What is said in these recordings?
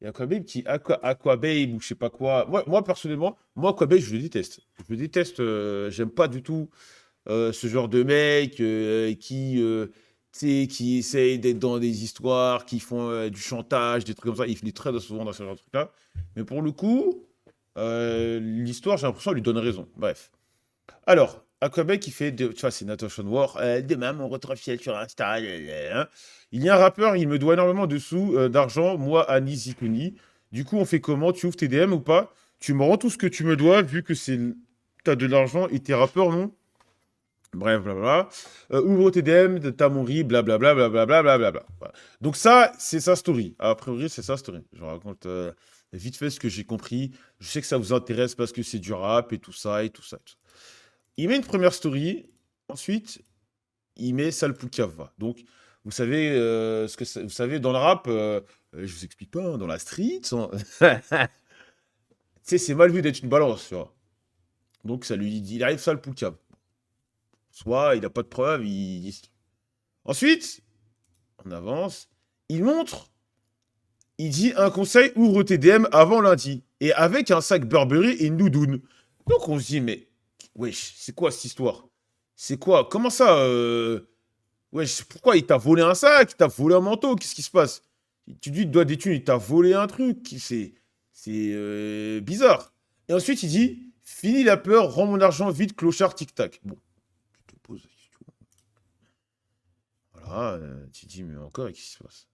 Et Aquababe qui Aquababe ou je sais pas quoi. Moi personnellement, moi Aquababe je le déteste. Je le déteste. J'aime pas du tout ce genre de mec tu sais, qui essaye d'être dans des histoires, qui font du chantage, des trucs comme ça. Il est très souvent dans ce genre de trucs-là. Mais pour le coup, l'histoire, j'ai l'impression, lui donne raison. Bref. Alors, Aquababe qui fait, tu vois, c'est Natation War. Demain, mon retrafiel sur Insta. Hein. Il y a un rappeur, il me doit énormément de sous, d'argent, moi, Annie Zikuni. Du coup, on fait comment? Tu ouvres tes DM ou pas? Tu me rends tout ce que tu me dois, vu que t'as de l'argent et t'es rappeur, non? Bref, blablabla. Ouvre tes DM, t'as mon riz, blablabla, blablabla, blablabla. Voilà. Donc ça, c'est sa story. A priori, c'est sa story. Je raconte vite fait ce que j'ai compris. Je sais que ça vous intéresse parce que c'est du rap et tout ça et tout ça. Et tout ça. Il met une première story. Ensuite, il met Salpoucava. Donc, vous savez, vous savez, dans le rap, je vous explique pas, hein, dans la street, tu sais, c'est mal vu d'être une balance, tu vois. Donc, ça lui dit, il arrive Salpoucava. Soit il n'a pas de preuves, ensuite, on avance, il montre, il dit un conseil, ouvre tes DM avant lundi. Et avec un sac Burberry et une doudoune. Donc on se dit, mais, wesh, c'est quoi cette histoire? C'est quoi? Comment ça wesh, pourquoi il t'a volé un sac? Il t'a volé un manteau? Qu'est-ce qui se passe? Tu lui dois des thunes, il t'a volé un truc. C'est bizarre. Et ensuite, il dit, fini la peur, rends mon argent vite, clochard, tic-tac. Bon, tu te poses la question. Voilà, tu te dis, mais encore, qu'est-ce qui se passe?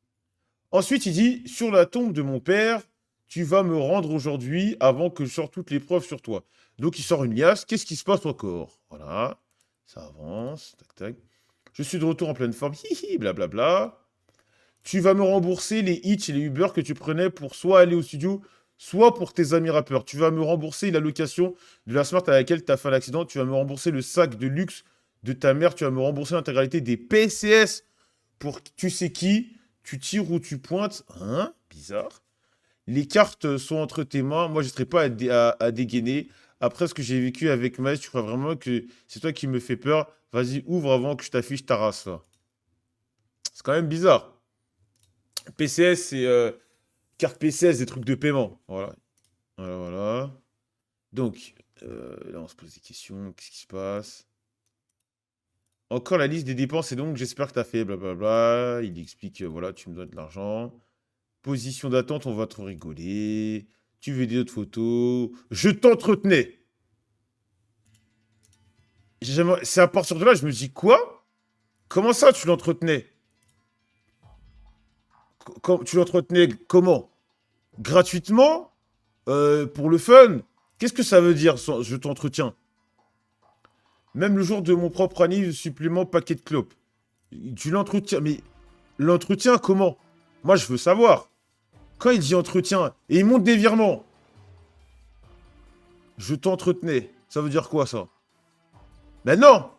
Ensuite, il dit, sur la tombe de mon père, tu vas me rendre aujourd'hui avant que je sorte toutes les preuves sur toi. Donc, il sort une liasse. Qu'est-ce qui se passe encore? Voilà, ça avance, tac, tac. Je suis de retour en pleine forme, hihi, blablabla. Tu vas me rembourser les hits et les Uber que tu prenais pour soit aller au studio, soit pour tes amis rappeurs. Tu vas me rembourser la location de la Smart à laquelle tu as fait l'accident. Tu vas me rembourser le sac de luxe de ta mère. Tu vas me rembourser l'intégralité des PCS pour tu sais qui. Tu tires ou tu pointes. Hein? Bizarre. Les cartes sont entre tes mains. Moi, je ne serai pas à dégainer. Après ce que j'ai vécu avec Maës, tu crois vraiment que c'est toi qui me fais peur? Vas-y, ouvre avant que je t'affiche ta race, là. C'est quand même bizarre. PCS, c'est carte PCS, des trucs de paiement. Voilà. Voilà, voilà. Donc, là, on se pose des questions. Qu'est-ce qui se passe? Encore la liste des dépenses, et donc j'espère que tu as fait blablabla. Il explique, voilà, tu me dois de l'argent. Position d'attente, on va trop rigoler. Tu veux des autres photos. Je t'entretenais. C'est à partir de là, je me dis, quoi? Comment ça, tu l'entretenais? Tu l'entretenais comment? Gratuitement? Pour le fun? Qu'est-ce que ça veut dire, je t'entretiens? Même le jour de mon propre anniv, supplément paquet de clopes. Tu l'entretiens, mais l'entretien comment? Moi, je veux savoir. Quand il dit entretien, et il monte des virements, je t'entretenais. Ça veut dire quoi, ça? Ben non!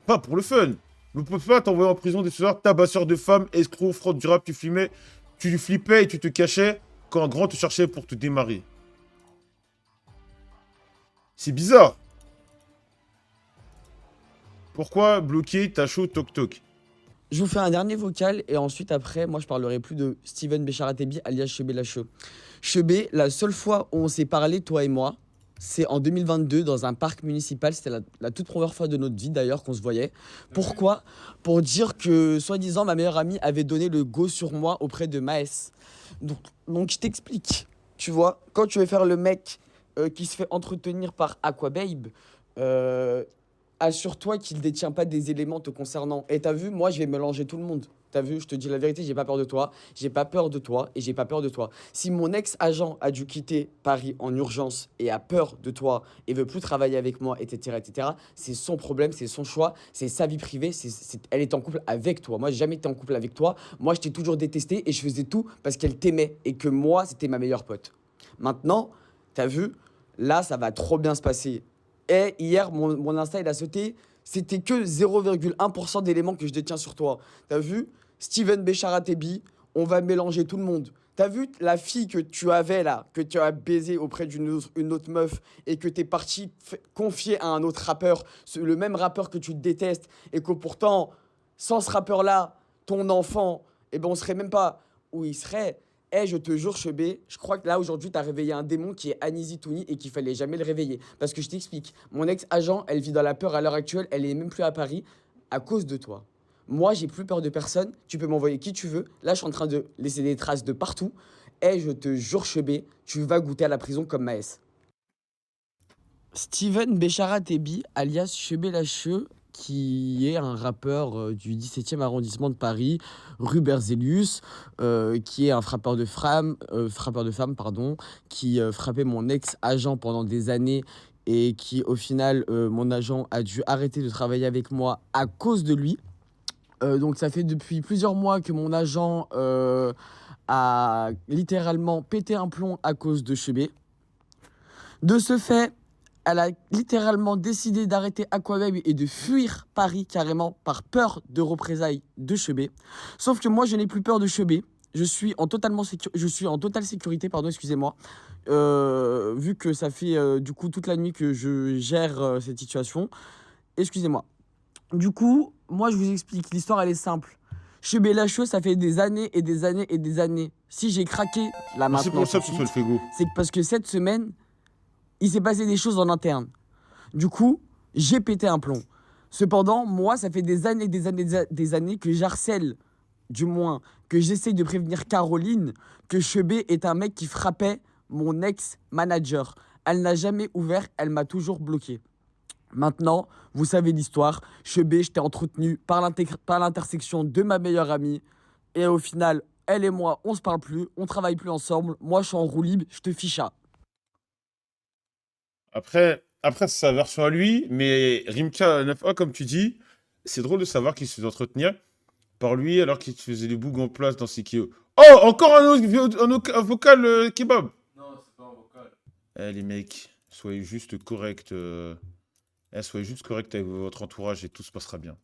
Pas pour le fun. Ne peux pas t'envoyer en prison des soirs, tabasseur de femmes, escroc, fraude durable, tu flippais et tu te cachais quand un grand te cherchait pour te démarrer. C'est bizarre. Pourquoi bloquer ta show Toc Toc? Je vous fais un dernier vocal et ensuite après, moi je parlerai plus de Steven Becharatebi alias Chebé Lacheux. Chebé, la seule fois où on s'est parlé, toi et moi, c'est en 2022 dans un parc municipal. C'était la toute première fois de notre vie d'ailleurs qu'on se voyait. Pourquoi? Pour dire que, soi-disant, ma meilleure amie avait donné le go sur moi auprès de Maës. Donc je t'explique. Tu vois, quand tu veux faire le mec qui se fait entretenir par Aquababe, euh, assure-toi qu'il ne détient pas des éléments te concernant. Et t'as vu, moi, je vais mélanger tout le monde. T'as vu, je te dis la vérité, j'ai pas peur de toi, j'ai pas peur de toi et j'ai pas peur de toi. Si mon ex-agent a dû quitter Paris en urgence et a peur de toi et veut plus travailler avec moi, etc., c'est son problème, c'est son choix, c'est sa vie privée, elle est en couple avec toi. Moi, j'ai jamais été en couple avec toi. Moi, je t'ai toujours détesté et je faisais tout parce qu'elle t'aimait et que moi, c'était ma meilleure pote. Maintenant, t'as vu, là, ça va trop bien se passer. Et hier, mon Insta, il a sauté. C'était que 0,1% d'éléments que je détiens sur toi. T'as vu? Steven Becharatebi, on va mélanger tout le monde. T'as vu la fille que tu avais là, que tu as baisé auprès une autre meuf et que t'es parti confier à un autre rappeur, le même rappeur que tu détestes, et que pourtant, sans ce rappeur-là, ton enfant, eh ben on serait même pas où il serait. Eh, je te jure, Chebé, je crois que là, aujourd'hui, t'as réveillé un démon qui est Anizi Touni et qu'il fallait jamais le réveiller. Parce que je t'explique, mon ex-agent, elle vit dans la peur à l'heure actuelle, elle est même plus à Paris à cause de toi. Moi, j'ai plus peur de personne, tu peux m'envoyer qui tu veux. Là, je suis en train de laisser des traces de partout. Eh, je te jure, Chebé, tu vas goûter à la prison comme Maës. Steven Béchara Tebi, alias Chebé Lacheux, qui est un rappeur du 17e arrondissement de Paris, rue Berzelius, qui est un frappeur de femmes, pardon, qui frappait mon ex-agent pendant des années et qui, au final, mon agent a dû arrêter de travailler avec moi à cause de lui. Donc ça fait depuis plusieurs mois que mon agent a littéralement pété un plomb à cause de Chebé. De ce fait, elle a littéralement décidé d'arrêter Aquaweb et de fuir Paris carrément par peur de représailles de Chebé. Sauf que moi, je n'ai plus peur de Chebé. Je suis en totale sécurité, pardon, excusez-moi. Vu que ça fait du coup toute la nuit que je gère cette situation. Excusez-moi. Du coup, moi, je vous explique. L'histoire, elle est simple. Chebé Lacheux, ça fait des années et des années et des années. Si j'ai craqué là Mais c'est maintenant, pour ça tout que de tu fais le suite, frigo. c'est parce que cette semaine, il s'est passé des choses en interne. Du coup, j'ai pété un plomb. Cependant, moi, ça fait des années, des années que j'harcèle, du moins, que j'essaye de prévenir Caroline que Chebé est un mec qui frappait mon ex-manager. Elle n'a jamais ouvert, elle m'a toujours bloqué. Maintenant, vous savez l'histoire. Chebé, je t'ai entretenu par l'intersection de ma meilleure amie. Et au final, elle et moi, on se parle plus, on travaille plus ensemble. Moi, je suis en roue libre, je te fiche à. Après c'est sa version à lui, mais Rimka 9A, comme tu dis, c'est drôle de savoir qu'il se fait entretenir par lui alors qu'il faisait des bougs en place dans ses kios. Oh, encore un vocal kebab. Eh les mecs, soyez juste corrects. Soyez juste corrects avec votre entourage et tout se passera bien.